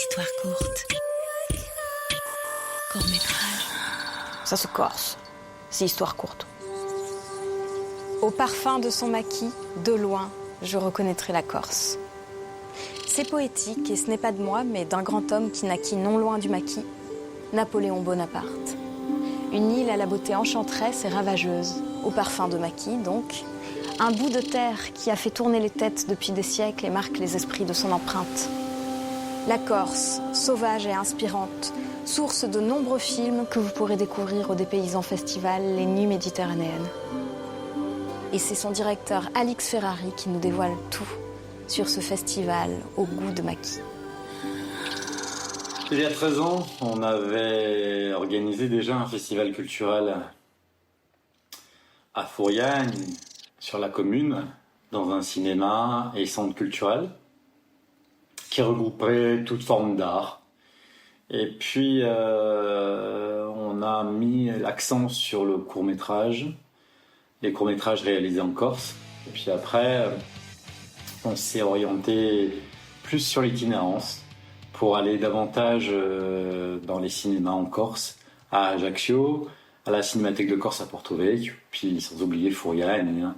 Histoire courte. Court-métrage. Ça se corse. C'est histoire courte. Au parfum de son maquis, de loin, je reconnaîtrai la Corse. C'est poétique et ce n'est pas de moi, mais d'un grand homme qui naquit non loin du maquis, Napoléon Bonaparte. Une île à la beauté enchanteresse et ravageuse, au parfum de maquis donc. Un bout de terre qui a fait tourner les têtes depuis des siècles et marque les esprits de son empreinte. La Corse, sauvage et inspirante, source de nombreux films que vous pourrez découvrir au Dépaysant Festival, les Nuits méditerranéennes. Et c'est son directeur Alix Ferrari qui nous dévoile tout sur ce festival au goût de maquis. Il y a 13 ans, on avait organisé déjà un festival culturel à Fouriagne, sur la commune, dans un cinéma et centre culturel, qui regrouperait toute forme d'art. Et puis, on a mis l'accent sur le court-métrage, les courts-métrages réalisés en Corse. Et puis après, on s'est orienté plus sur l'itinérance pour aller davantage dans les cinémas en Corse, à Ajaccio, à la Cinémathèque de Corse à Porto Vecchio, puis sans oublier Fouriagne,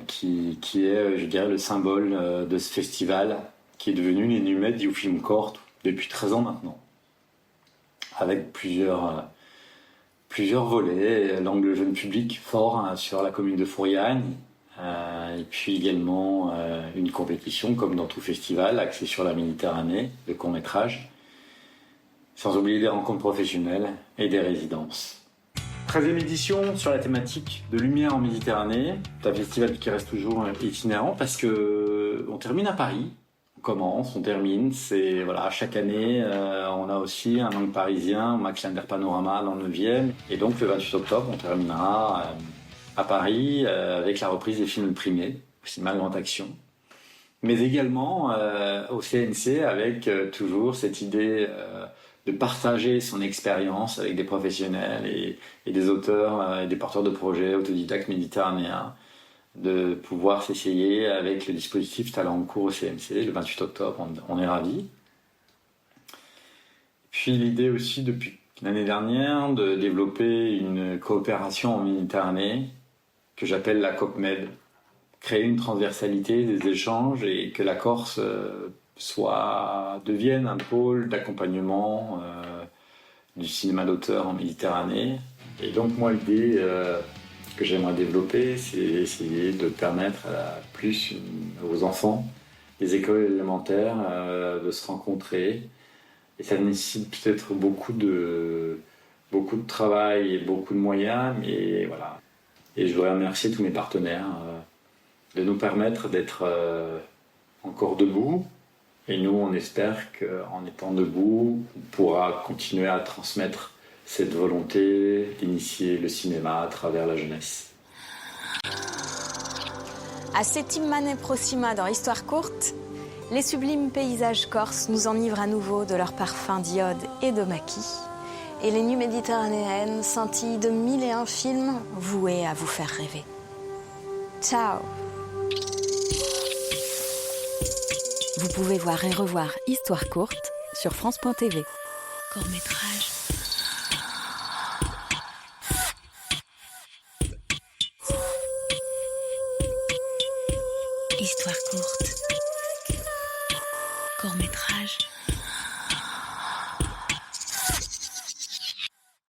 qui est, je dirais, le symbole de ce festival, qui est devenu les Nuits du film court depuis 13 ans maintenant, avec plusieurs volets, l'angle jeune public fort sur la commune de Fouriagne, et puis également une compétition, comme dans tout festival, axée sur la Méditerranée, de court-métrage, sans oublier des rencontres professionnelles et des résidences. 13e édition sur la thématique de lumière en Méditerranée. C'est un festival qui reste toujours itinérant parce que on termine à Paris, on commence, on termine. C'est voilà, chaque année, on a aussi un angle parisien au Max Linder Panorama dans le 9e. Et donc le 28 octobre, on terminera à Paris avec la reprise des films primés, au cinéma Grande Action. Mais également au CNC avec toujours cette idée de partager son expérience avec des professionnels et des auteurs et des porteurs de projets autodidactes méditerranéens, de pouvoir s'essayer avec le dispositif Talent en cours au CNC le 28 octobre, on est ravis. Puis l'idée aussi depuis l'année dernière de développer une coopération en Méditerranée que j'appelle la COPMED, créer une transversalité des échanges et que la Corse devienne un pôle d'accompagnement du cinéma d'auteur en Méditerranée. Et donc moi, l'idée que j'aimerais développer, c'est essayer de permettre aux enfants des écoles élémentaires de se rencontrer. Et ça nécessite peut-être beaucoup de travail et beaucoup de moyens, mais voilà. Et je voudrais remercier tous mes partenaires de nous permettre d'être encore debout. Et nous, on espère qu'en étant debout, on pourra continuer à transmettre cette volonté d'initier le cinéma à travers la jeunesse. À Settimane Proxima dans Histoire courte, les sublimes paysages corses nous enivrent à nouveau de leur parfum d'iode et de maquis. Et les nuits méditerranéennes scintillent de 1001 films voués à vous faire rêver. Ciao! Vous pouvez voir et revoir Histoire courte sur France.tv. Court-métrage. Histoire courte. Court-métrage.